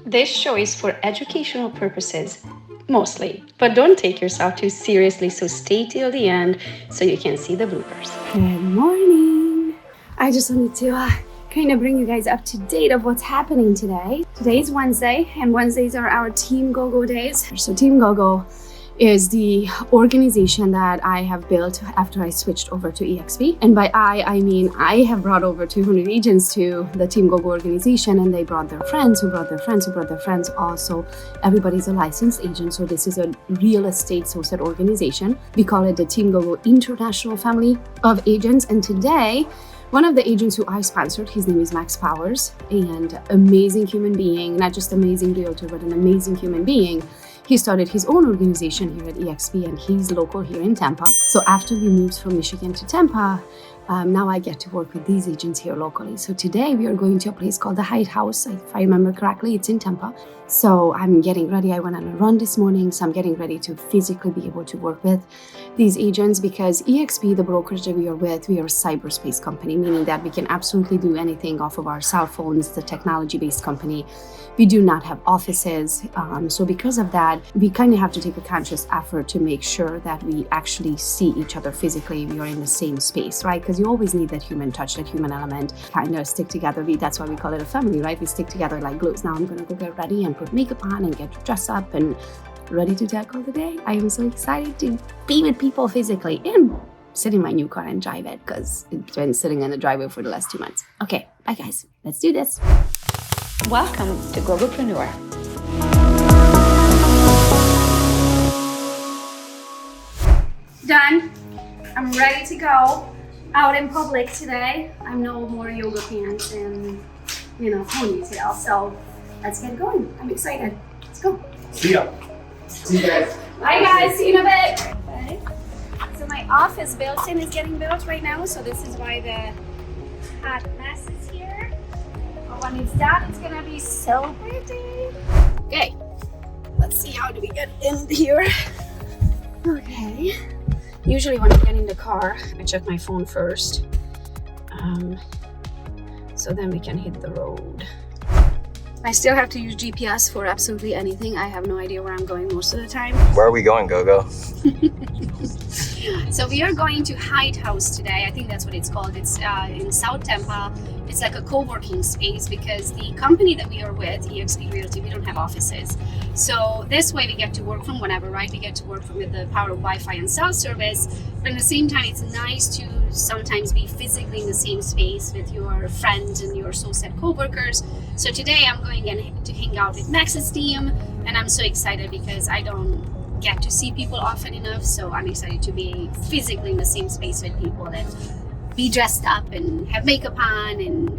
This show is for educational purposes, mostly, but don't take yourself too seriously, so stay till the end so you can see the bloopers. Good morning! I just wanted to kind of bring you guys up to date of what's happening today. Today is Wednesday, and Wednesdays are our Team Gogo days. So Team Gogo is the organization that I have built after I switched over to EXP. And by I mean I have brought over 200 agents to the Team Gogo organization, and they brought their friends, who brought their friends, who brought their friends. Also, everybody's a licensed agent, so this is a real estate associate organization. We call it the Team Gogo International Family of Agents. And today, one of the agents who I sponsored, his name is Max Powers, and amazing human being, not just amazing realtor, but an amazing human being. He started his own organization here at EXP, and he's local here in Tampa. So after we moved from Michigan to Tampa, now I get to work with these agents here locally. So today we are going to a place called the Hyatt House. If I remember correctly, it's in Tampa. So I'm getting ready. I went on a run this morning, so I'm getting ready to physically be able to work with these agents, because EXP, the brokerage that we are with, we are a cyberspace company, meaning that we can absolutely do anything off of our cell phones, the technology-based company. We do not have offices. So because of that, we kind of have to take a conscious effort to make sure that we actually see each other physically. We are in the same space, right? Because you always need that human touch, that human element, kind of stick together. That's why we call it a family, right? We stick together like glue. Now I'm going to go get ready and put makeup on and get dressed up and ready to tackle the day. I am so excited to be with people physically and sit in my new car and drive it, because it's been sitting in the driveway for the last 2 months. Okay, bye guys. Let's do this. Welcome to Gogopreneur. Done. I'm ready to go out in public today. I'm no more yoga pants and, ponytail. So let's get going. I'm excited. Let's go. See ya. See you guys. Bye guys. See you in a bit. Okay. So my office built-in is getting built right now. So this is why the hot mess is here. But when it's done, it's gonna be so pretty. Okay. Let's see, how do we get in here? Okay. Usually when I get in the car, I check my phone first. So then we can hit the road. I still have to use GPS for absolutely anything. I have no idea where I'm going most of the time. Where are we going, Gogo? So we are going to Hyatt House today. I think that's what it's called. It's in South Tampa. It's like a co-working space, because the company that we are with, EXP Realty, we don't have offices. So this way we get to work from whenever, right? We get to work with the power of Wi-Fi and cell service. But at the same time, it's nice to sometimes be physically in the same space with your friends and your associate co-workers. So today I'm going to hang out with Max's team, and I'm so excited because I don't get to see people often enough. So I'm excited to be physically in the same space with people and be dressed up and have makeup on and,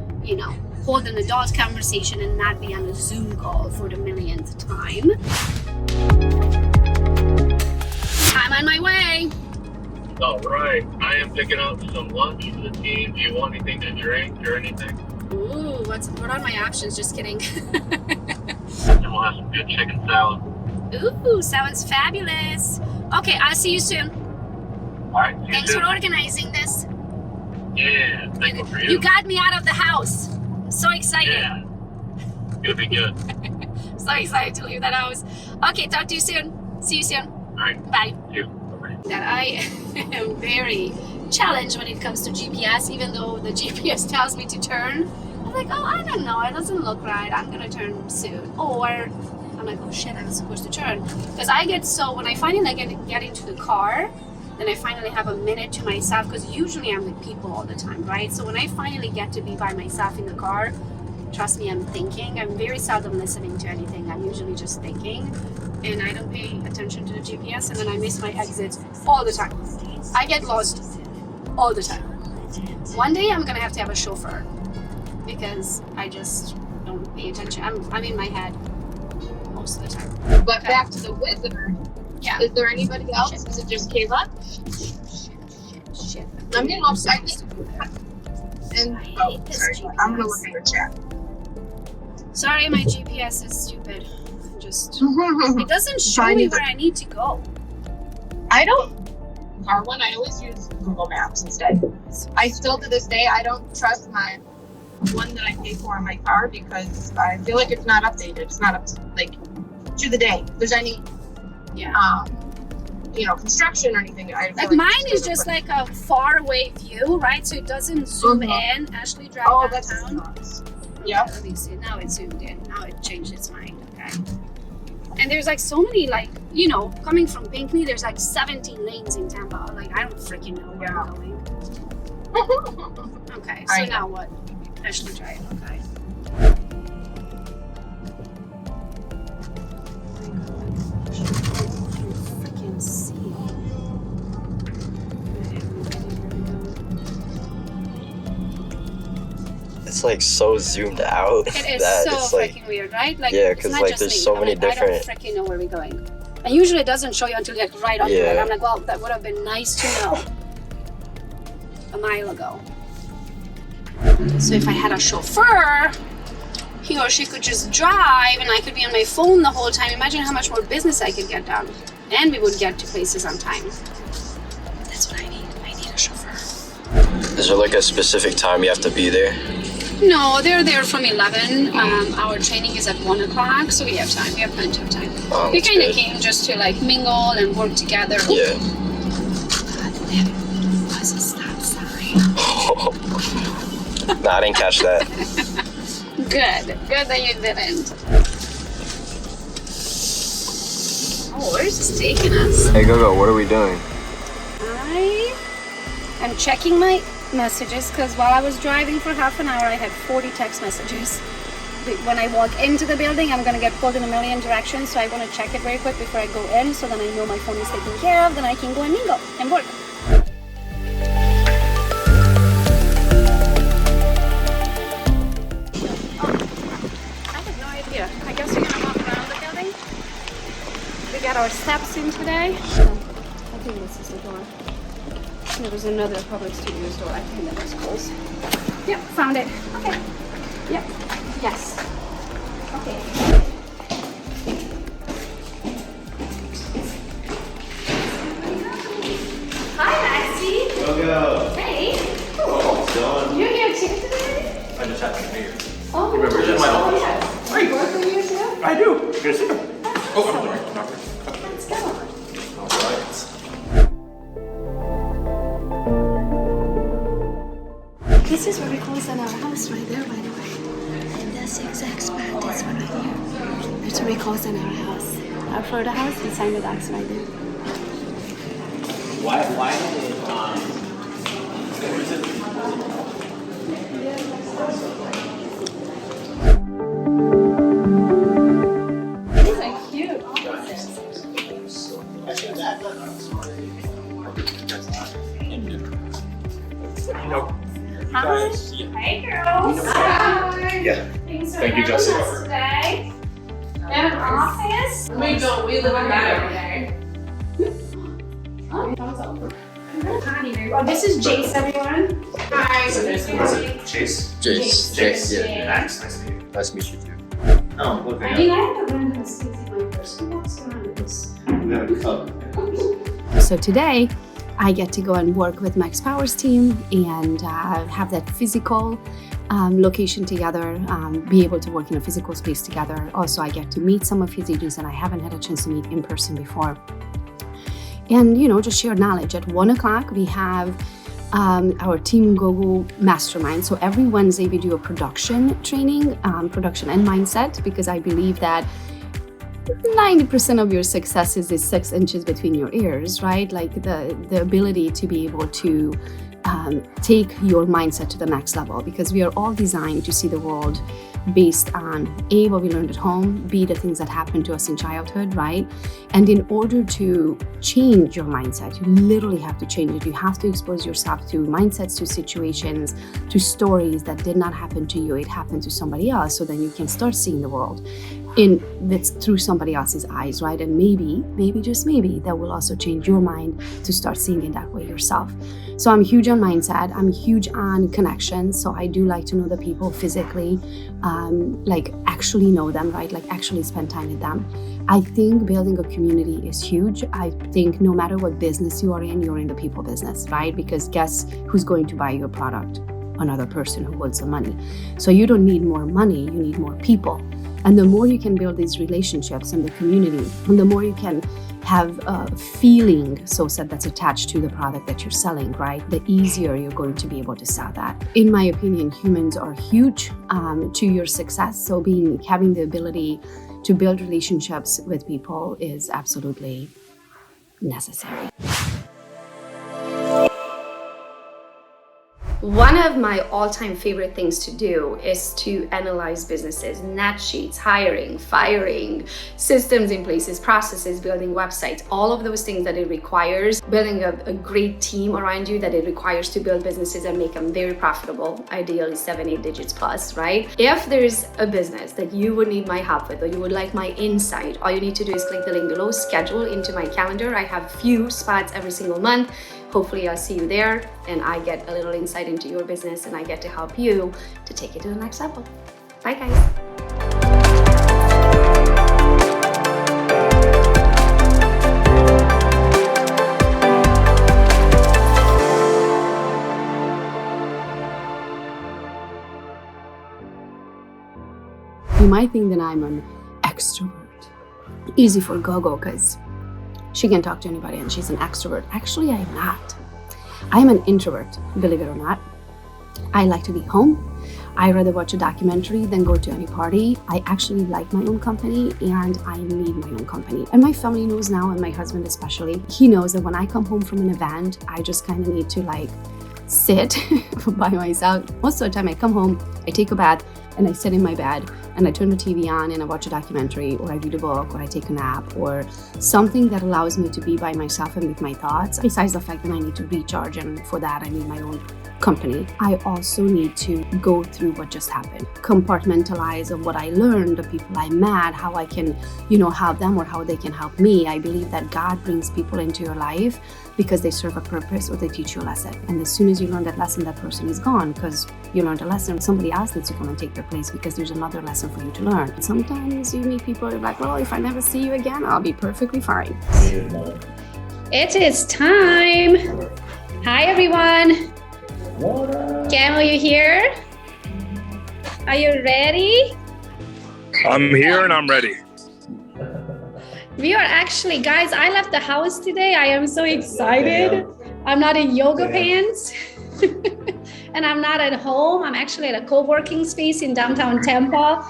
hold an adult conversation and not be on a Zoom call for the millionth time. I'm on my way. All right, I am picking up some lunch for the team. Do you want anything to drink or anything? Ooh, what are my options? Just kidding. And we'll have some good chicken salad. Ooh, sounds fabulous. Okay, I'll see you soon. All right, see you Thanks soon. for organizing this. Yeah, thankful for you. You got me out of the house. So excited. Yeah, it'll be good. So excited to leave that house. Okay, talk to you soon. See you soon. All right, Bye. see you. Bye-bye. That I am very challenged when it comes to GPS, even though the GPS tells me to turn. I'm like, oh, I don't know, it doesn't look right. I'm gonna turn soon. Or I'm like, oh shit, I was supposed to turn. Because I get so, when I finally get into the car, then I finally have a minute to myself, because usually I'm with people all the time, right? So when I finally get to be by myself in the car, trust me, I'm thinking. I'm very seldom listening to anything. I'm usually just thinking, and I don't pay attention to the GPS, and then I miss my exits all the time. I get lost all the time. One day I'm gonna have to have a chauffeur, because I just don't pay attention. I'm in my head most of the time. But back to the wizard. Yeah. Is there anybody else? Is it just Kayla? Shit. I mean, I think. And I hate this sorry, I'm gonna look GPS. at the chat. Sorry, my GPS is stupid. It doesn't show me where I need to go. I don't. Car one, I always use Google Maps instead. I still to this day I don't trust my one that I pay for on my car because I feel like it's not updated. It's not up like to the day. If there's any construction or anything. I feel Like mine is just like a far away view, right? So it doesn't zoom in. Ashley drive downtown. That's yeah. Let me see. Now it zoomed in. Now it changed its mind. Okay. And there's like so many, like, coming from Pinckney, there's like 17 lanes in Tampa. Like, I don't freaking know where I'm going. Okay, so now what? Ashley drive, okay. Freaking see. It's like so zoomed out. It is that so it's freaking like, weird, right? Like, yeah, it's because not like just there's me. so I'm many like, different. I don't freaking know where we're going. And usually it doesn't show you until you get right onto it. Yeah. I'm like, well, that would have been nice to know a mile ago. So if I had a chauffeur, he or she could just drive and I could be on my phone the whole time. Imagine how much more business I could get done. And we would get to places on time. That's what I need. I need a chauffeur. Is there like a specific time you have to be there? No, they're there from 11. Our training is at 1 o'clock, so we have time. We have plenty of time. Oh, We that's kind of good. came just to like mingle and work together. Yeah. There was a stop sign. Nah, I didn't catch that. Good that you didn't. Oh, where's this taking us? Hey Gogo, what are we doing? I'm checking my messages because while I was driving for half an hour, I had 40 text messages. When I walk into the building, I'm going to get pulled in a million directions, so I want to check it very quick before I go in, so then I know my phone is taken care of, then I can go and mingle and work. I have no idea. I guess we're going to walk around the building. We got our steps in today. I think this is the door. There was another public studios door. I think that was closed. Yep, found it. Okay. Yep. Yes. Okay. Hi, Maxie. Gogo. Hey. What's going on? You're here too today? I just happened to be here. Oh, Remember, this is my office. yes. Great. You work with you too? I do. Good to see you. Oh, I'm sorry. Let's go. All right. This is where we close on our house right there, by the way. And that's the exact spot. That's one right here. That's where we close on our house. Our Florida house, we signed the docs right there. Why did it, where is it? These are cute offices. Hi. Hey, girls. Hi. Yeah. Thanks for Thank you, having Jesse. us today. We have an office. We don't. We live in that every day. Oh, this is Jace, everyone. Hi. Chase. Jace. Yeah. Nice to meet you. Nice to meet you too. Oh, look, I mean, I have a random seat in my purse. Who walks around with this? we have a cup. So today, I get to go and work with Max Power's team and have that physical location together, be able to work in a physical space together. Also, I get to meet some of his agents that I haven't had a chance to meet in person before. And, just share knowledge. At 1 o'clock, we have our Team Gogo Mastermind. So every Wednesday, we do a production training, production and mindset, because I believe that 90% of your success is 6 inches between your ears, right? Like the ability to be able to take your mindset to the next level, because we are all designed to see the world based on A, what we learned at home, B, the things that happened to us in childhood, right? And in order to change your mindset, you literally have to change it. You have to expose yourself to mindsets, to situations, to stories that did not happen to you. It happened to somebody else, so then you can start seeing the world that's through somebody else's eyes, right? And maybe just maybe that will also change your mind to start seeing it that way yourself. So I'm huge on mindset. I'm huge on connections. So I do like to know the people physically, like actually know them, right? Like actually spend time with them. I think building a community is huge. I think no matter what business you are in, you're in the people business, right? Because guess who's going to buy your product? another person who holds the money. So you don't need more money, you need more people. And the more you can build these relationships in the community, and the more you can have a feeling that's attached to the product that you're selling, right? The easier you're going to be able to sell that. In my opinion, humans are huge to your success. So having the ability to build relationships with people is absolutely necessary. One of my all-time favorite things to do is to analyze businesses, nat sheets, hiring, firing, systems in places, processes, building websites, all of those things that it requires, building a great team around you that it requires to build businesses and make them very profitable, ideally 7-8 digits plus, right? If there's a business that you would need my help with or you would like my insight, all you need to do is click the link below, schedule into my calendar. I have few spots every single month. Hopefully I'll see you there and I get a little insight into your business and I get to help you to take it to the next level. Bye guys. You might think that I'm an extrovert. Easy for Gogo because she can talk to anybody and she's an extrovert. Actually, I'm not. I'm an introvert, believe it or not. I like to be home. I rather watch a documentary than go to any party. I actually like my own company and I need my own company. And my family knows now, and my husband especially, he knows that when I come home from an event, I just kind of need to sit by myself. Most of the time I come home, I take a bath, and I sit in my bed and I turn the TV on and I watch a documentary or I read a book or I take a nap or something that allows me to be by myself and with my thoughts. Besides the fact that I need to recharge, and for that I need my own company. I also need to go through what just happened, compartmentalize of what I learned, the people I met, how I can, help them or how they can help me. I believe that God brings people into your life because they serve a purpose or they teach you a lesson. And as soon as you learn that lesson, that person is gone because you learned a lesson. Somebody else needs to come and take their place because there's another lesson for you to learn. Sometimes you meet people who are like, well, if I never see you again, I'll be perfectly fine. It is time. Hi, everyone. Cam, are you here? Are you ready? I'm here and I'm ready. We are actually, guys, I left the house today. I am so excited. I'm not in yoga pants and I'm not at home. I'm actually at a co-working space in downtown Tampa.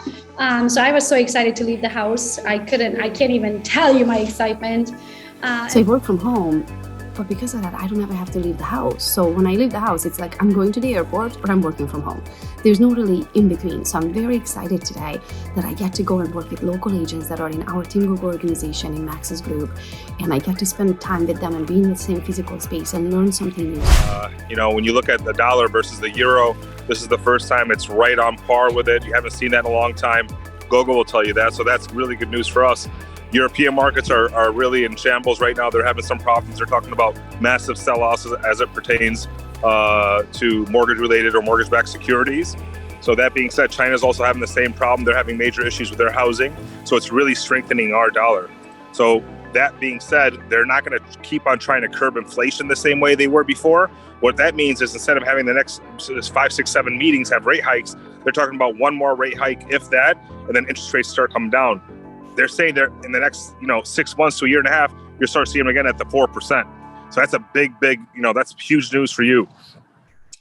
So I was so excited to leave the house. I can't even tell you my excitement. So I work from home, but because of that, I don't ever have to leave the house. So when I leave the house, it's like I'm going to the airport or I'm working from home. There's no really in between. So I'm very excited today that I get to go and work with local agents that are in our Team Gogo organization in Max's group. And I get to spend time with them and be in the same physical space and learn something new. When you look at the dollar versus the euro, this is the first time it's right on par with it. You haven't seen that in a long time. Gogo will tell you that. So that's really good news for us. European markets are really in shambles right now. They're having some problems. They're talking about massive sell-offs as it pertains to mortgage-related or mortgage-backed securities. So that being said, China's also having the same problem. They're having major issues with their housing. So it's really strengthening our dollar. So that being said, they're not going to keep on trying to curb inflation the same way they were before. What that means is instead of having the next 5, 6, 7 meetings have rate hikes, they're talking about one more rate hike, if that, and then interest rates start coming down. They're saying that in the next, 6 months to a year and a half, you'll start seeing them again at the 4%. So that's a big, that's huge news for you.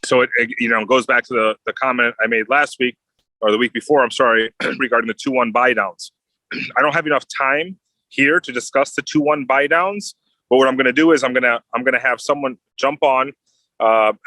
So it goes back to the comment I made last week or the week before, I'm sorry, regarding the 2-1 buy downs. I don't have enough time here to discuss the 2-1 buy downs, but what I'm going to do is I'm going to have someone jump on,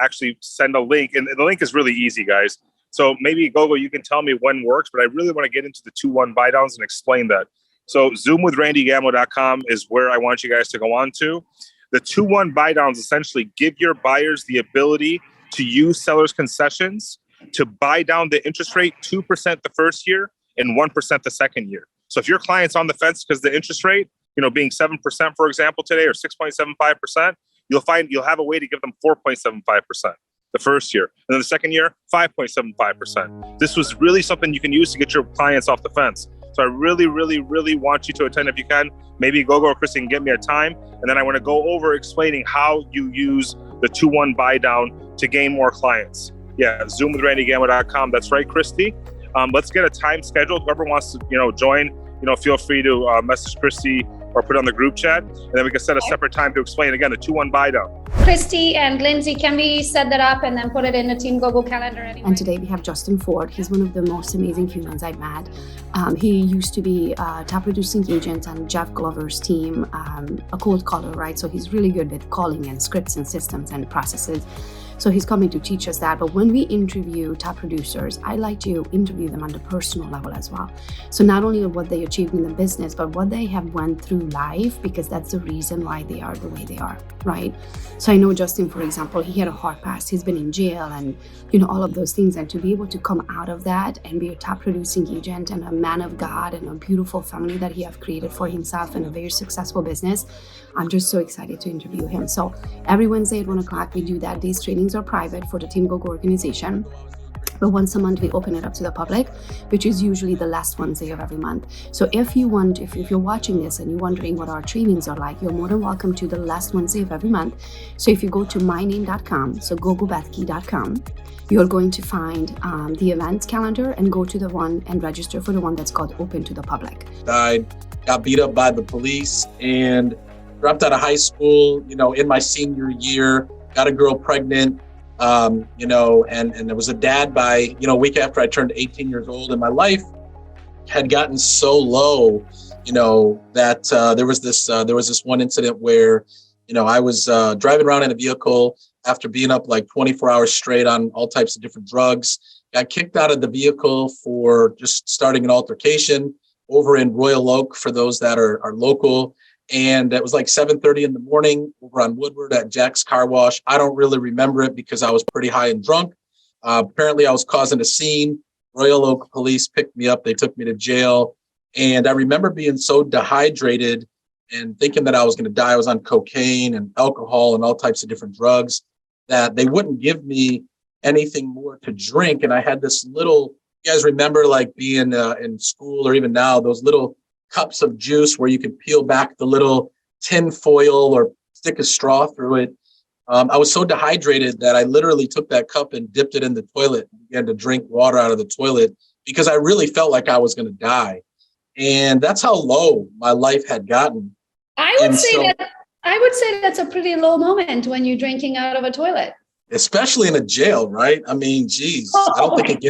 actually send a link, and the link is really easy, guys. So maybe Gogo, you can tell me when works, but I really want to get into the 2-1 buy downs and explain that. So zoomwithrandygamo.com is where I want you guys to go on to. The 2-1 buy downs essentially give your buyers the ability to use sellers' concessions to buy down the interest rate 2% the first year and 1% the second year. So if your client's on the fence because the interest rate, being 7%, for example, today, or 6.75%, you'll have a way to give them 4.75% the first year. And then the second year, 5.75%. This was really something you can use to get your clients off the fence. So I really, really, really want you to attend if you can. Maybe Gogo or Kristen can get me a time. And then I want to go over explaining how you use the 2-1 buy down to gain more clients. Yeah, zoomwithrandygambler.com. That's right, Christy. Let's get a time scheduled. Whoever wants to, join, feel free to message Christy or put it on the group chat, and then we can set a separate time to explain again the 2-1 buy down. Christy and Lindsay, can we set that up and then put it in the Team Gogo calendar anyway? And today we have Justin Ford. He's one of the most amazing humans I've met. He used to be a top producing agent on Jeff Glover's team, a cold caller, right? So he's really good with calling and scripts and systems and processes. So he's coming to teach us that. But when we interview top producers, I like to interview them on the personal level as well. So not only what they achieved in the business, but what they have went through life, because that's the reason why they are the way they are, right? So I know Justin, for example, he had a hard past. He's been in jail and, all of those things. And to be able to come out of that and be a top producing agent and a man of God and a beautiful family that he have created for himself and a very successful business, I'm just so excited to interview him. So every Wednesday at 1 o'clock, we do that. These trainings are private for the Team Gogo organization. But once a month, we open it up to the public, which is usually the last Wednesday of every month. So if you're watching this and you're wondering what our trainings are like, you're more than welcome to the last Wednesday of every month. So if you go to myname.com, so gogobethke.com, you're going to find the events calendar and go to the one and register for the one that's called Open to the Public. Got beat up by the police and dropped out of high school, in my senior year, got a girl pregnant, and I was a dad by, a week after I turned 18 years old, and my life had gotten so low, that there was this one incident where, I was driving around in a vehicle after being up like 24 hours straight on all types of different drugs, got kicked out of the vehicle for just starting an altercation over in Royal Oak for those that are local. And it was like 7:30 in the morning over on Woodward at Jack's Car Wash. I don't really remember it because I was pretty high and drunk. Apparently I was causing a scene. Royal Oak police picked me up. They took me to jail. And I remember being so dehydrated and thinking that I was going to die. I was on cocaine and alcohol and all types of different drugs that they wouldn't give me anything more to drink. And I had this little, you guys remember like being in school or even now, those little cups of juice where you could peel back the little tin foil or stick a straw through it. I was so dehydrated that I literally took that cup and dipped it in the toilet and began to drink water out of the toilet because I really felt like I was going to die. And that's how low my life had gotten. I would say that's a pretty low moment when you're drinking out of a toilet. Especially in a jail, right? I mean, geez, I don't think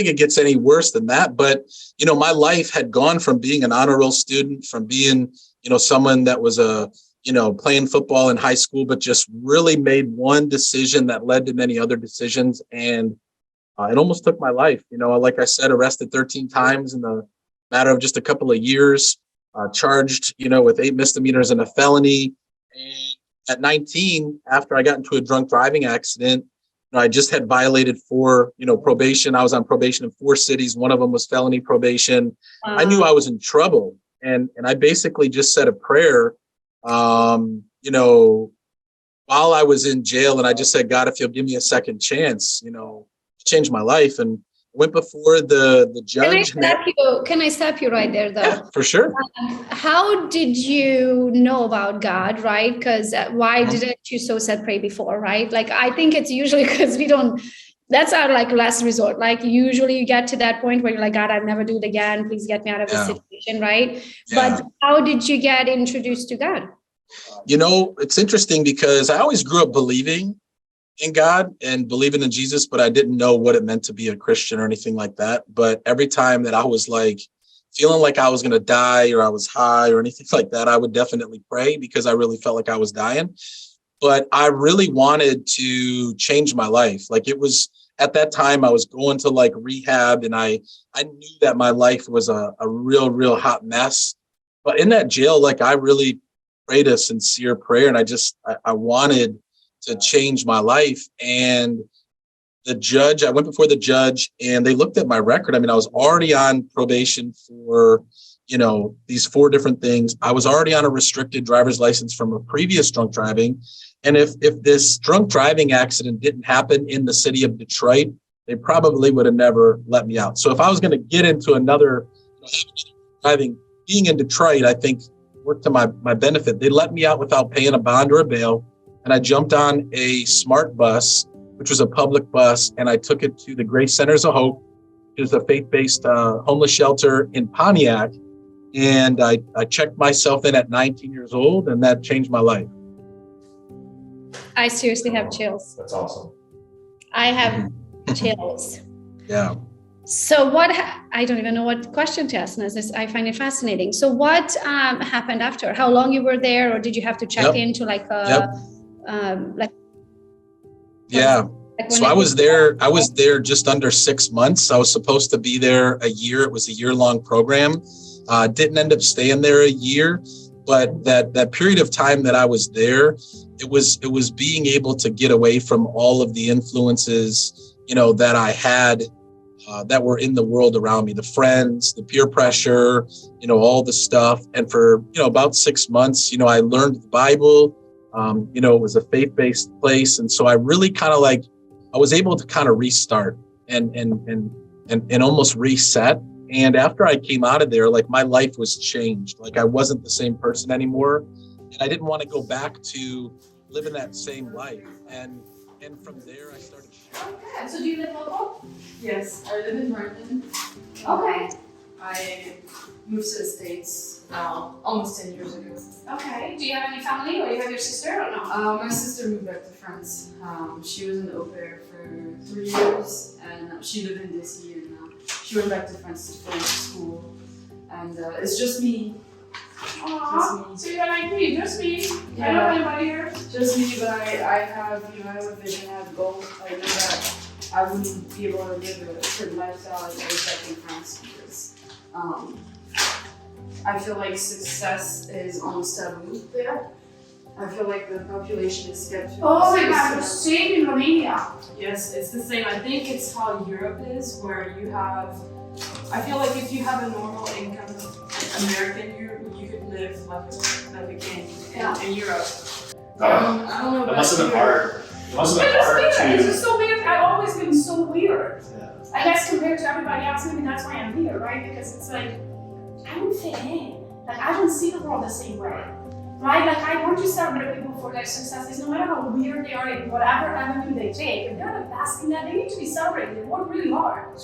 it gets any worse than that. But, my life had gone from being an honor roll student, from being, someone that was playing football in high school, but just really made one decision that led to many other decisions. And it almost took my life. Like I said, arrested 13 times in the matter of just a couple of years, charged, with 8 misdemeanors and a felony. And at 19, after I got into a drunk driving accident, I just had violated 4, probation. I was on probation in 4 cities. One of them was felony probation. I knew I was in trouble. And I basically just said a prayer, while I was in jail. And I just said, God, if you'll give me a second chance, change my life. And went before the judge. Can I stop you right there, though? Yeah, for sure. How did you know about God, right? Because why didn't you said pray before, right? Like, I think it's usually because that's our last resort. Like, usually you get to that point where you're like, God, I'll never do it again. Please get me out of this situation, right? Yeah. But how did you get introduced to God? It's interesting because I always grew up believing in God and believing in Jesus, but I didn't know what it meant to be a Christian or anything like that. But every time that I was feeling like I was going to die or I was high or anything like that, I would definitely pray because I really felt like I was dying. But I really wanted to change my life. Like, it was at that time I was going to rehab, and I knew that my life was a real hot mess. But in that jail, I really prayed a sincere prayer, and I wanted to change my life. And I went before the judge and they looked at my record. I mean, I was already on probation for, these 4 different things. I was already on a restricted driver's license from a previous drunk driving. And if this drunk driving accident didn't happen in the city of Detroit, they probably would have never let me out. So if I was going to get into another driving, being in Detroit, I think worked to my benefit. They let me out without paying a bond or a bail. And I jumped on a smart bus which was a public bus, and I took it to the Grace Centers of Hope, which is a faith-based homeless shelter in Pontiac. And I checked myself in at 19 years old, and that changed my life. I seriously have chills. That's awesome. I have chills. Yeah. So I don't even know what question to ask. I find it fascinating. So what happened after? How long you were there, or did you have to check into like Yeah. So I was there just under 6 months. I was supposed to be there a year. It was a year-long program. Didn't end up staying there a year, but that period of time that I was there, it was being able to get away from all of the influences, that I had that were in the world around me, the friends, the peer pressure, all the stuff. And for, about 6 months, I learned the Bible. It was a faith-based place. And so I really I was able to kind of restart and almost reset. And after I came out of there, my life was changed. I wasn't the same person anymore. And I didn't want to go back to living that same life. And from there, I started sharing. Okay, so do you live local? Yes, I live in Brandon. Okay. I moved to the States almost 10 years ago. Okay. Do you have any family, or you have your sister, or no? My sister moved back to France. She was an au pair for 3 years, and she lived in DC, and she went back to France to finish school. And it's just me. Aww. So you're like me, just me. Yeah. I don't have anybody here. Just me, but I have a vision, I have goals. I know that I wouldn't be able to live a certain lifestyle as I was back in France because I feel like success is almost taboo there. I feel like the population is scared to. Oh my God, the same in Romania. Yes, it's the same. I think it's how Europe is, where you have. I feel like if you have a normal income, American, you could live like a king in Europe. I don't know. That must have been hard. It must have been hard It's to. just so weird. I've always been so weird. Yeah. I guess compared to everybody else, maybe that's why I'm here, right? Because it's like, I don't fit in. I don't see the world the same way. Right? I want to celebrate people for their successes, no matter how weird they are in whatever avenue they take. If they're basking that, they need to be celebrated. They work really hard.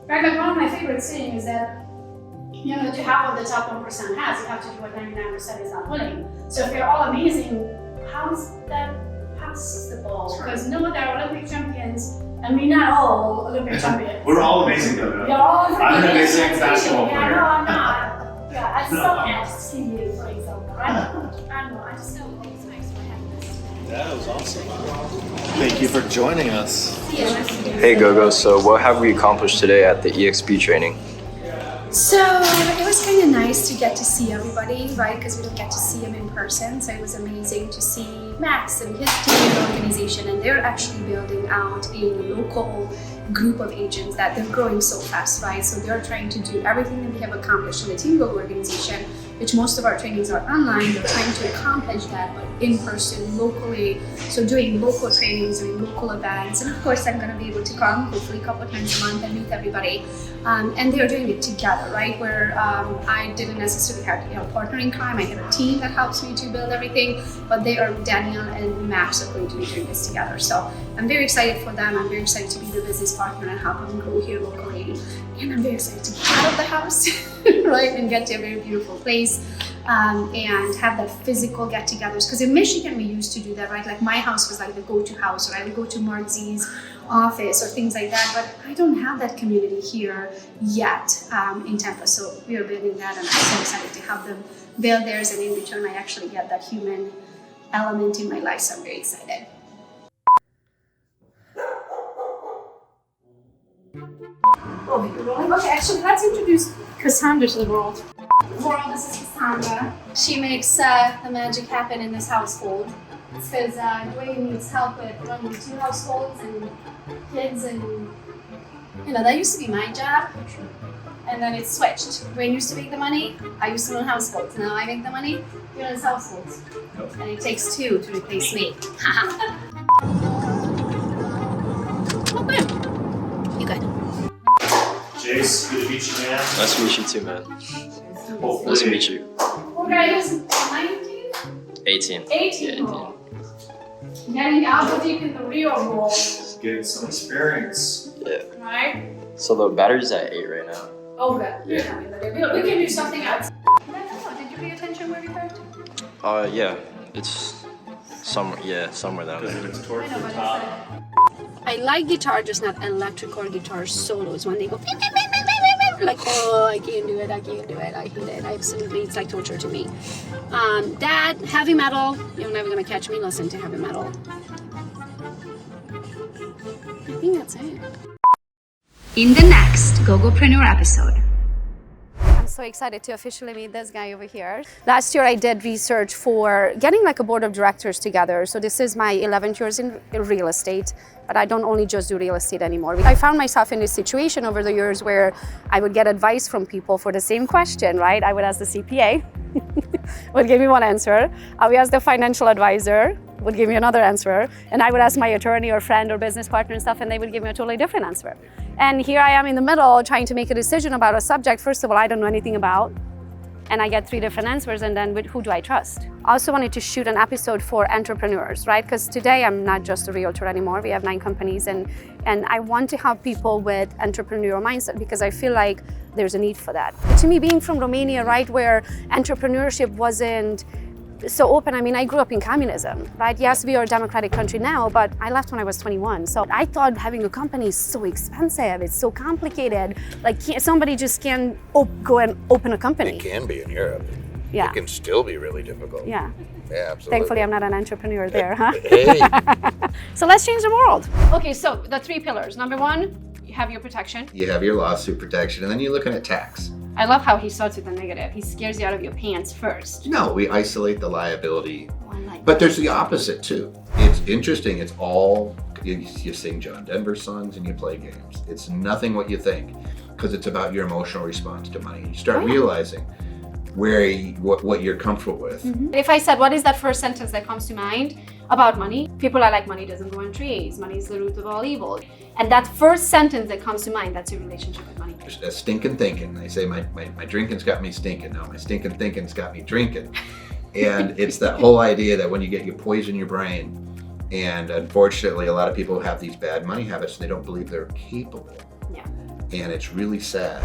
Right? One of my favorite sayings is that, to have what the top 1% has, you have to do what 99% is not willing. So if you're all amazing, how's that possible? Because they're Olympic champions, and we're not all Olympic champions. We're all amazing, Gogo. You're all I'm an amazing basketball player. No, I'm not. Yeah, I suck at skiing, for example. I just don't think it's nice for having this today. That was awesome. Thank you for joining us. Hey Gogo, so what have we accomplished today at the EXP training? So it was kind of nice to get to see everybody, right? Because we don't get to see them in person. So it was amazing to see Max and his team and organization, and they're actually building out a local group of agents that they're growing so fast, right? So they're trying to do everything that we have accomplished in the Team Gogo organization, which most of our trainings are online. They're trying to accomplish that, but in person, locally. So doing local trainings, doing local events, and of course I'm going to be able to come hopefully a couple of times a month and meet everybody. And they're doing it together, right? Where I didn't necessarily have partner in crime. I have a team that helps me to build everything, but Daniel and Max are going to be doing this together. So I'm very excited for them. I'm very excited to be the business partner and help them grow here locally. And I'm very excited to get out of the house, right? And get to a very beautiful place. And have that physical get-togethers. Because in Michigan, we used to do that, right? Like my house was like the go-to house, or I would go to Mark Z's office or things like that. But I don't have that community here yet in Tampa. So we are building that, and I'm so excited to help them build theirs. And in return, I actually get that human element in my life. So I'm very excited. Oh, you're rolling? Okay, actually, let's introduce Cassandra to the world. This is Cassandra. She makes the magic happen in this household. It's because Dwayne needs help with running 2 households and kids, and that used to be my job. And then it switched. Dwayne used to make the money. I used to run households. Now I make the money. He runs households. And it takes 2 to replace me. Oh, boom. You good. Jace, good to meet you, man. Nice to meet you too, man. Hopefully. Nice to meet you. What guy is 19? 18. 18. Yeah, 18. Oh. Getting elbow deep in the real world, Just getting some experience. Yeah. right? So the battery's at 8 right now. Okay. Yeah. We can do something else. Did you pay attention where we parked? Yeah. It's somewhere down Because there. if it's towards the top. I like guitar, just not electrical guitar solos when they go like, oh, I can't do it, I hate it. Absolutely, it's like torture to me. That, heavy metal, you're never gonna catch me listening to heavy metal. I think that's it. In the next Gogopreneur episode. I'm so excited to officially meet this guy over here. Last year I did research for getting like a board of directors together. So this is my 11th years in real estate, but I don't only just do real estate anymore. I found myself in this situation over the years where I would get advice from people for the same question, right? I would ask the CPA, would give me one answer. I would ask the financial advisor, would give me another answer. And I would ask my attorney or friend or business partner and stuff, and they would give me a totally different answer. And here I am in the middle trying to make a decision about a subject, first of all, I don't know anything about, and I get 3 different answers, and then who do I trust? I also wanted to shoot an episode for entrepreneurs, right? Because today I'm not just a realtor anymore. We have 9 companies, and I want to have people with entrepreneurial mindset because I feel like there's a need for that. To me, being from Romania, right, where entrepreneurship wasn't so open. I mean, I grew up in communism, right? Yes, we are a democratic country now, but I left when I was 21. So I thought having a company is so expensive. It's so complicated. Like somebody just can't go and open a company. It can be in Europe. Yeah. It can still be really difficult. Yeah. Yeah, absolutely. Thankfully, I'm not an entrepreneur there, huh? Hey. So let's change the world. Okay, so the 3 pillars. Number 1, you have your protection. You have your lawsuit protection, and then you're looking at tax. I love how he starts with the negative. He scares you out of your pants first. No, we isolate the liability. Oh, I like But there's the opposite too. It's interesting. It's all, you sing John Denver songs and you play games. It's nothing what you think, because it's about your emotional response to money. You start realizing what you're comfortable with. If I said, what is that first sentence that comes to mind about money? People are like, money doesn't grow on trees. Money is the root of all evil. And that first sentence that comes to mind, that's your relationship with money. There's a stinking thinking. They say my drinking's got me stinking. Now my stinking thinking's got me drinking. And it's that whole idea that when you poison your brain, and unfortunately a lot of people have these bad money habits and they don't believe they're capable. Yeah. And it's really sad.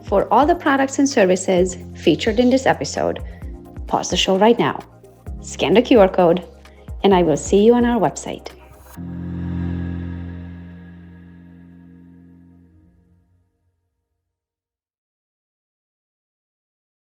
For all the products and services featured in this episode, pause the show right now, scan the QR code, and I will see you on our website.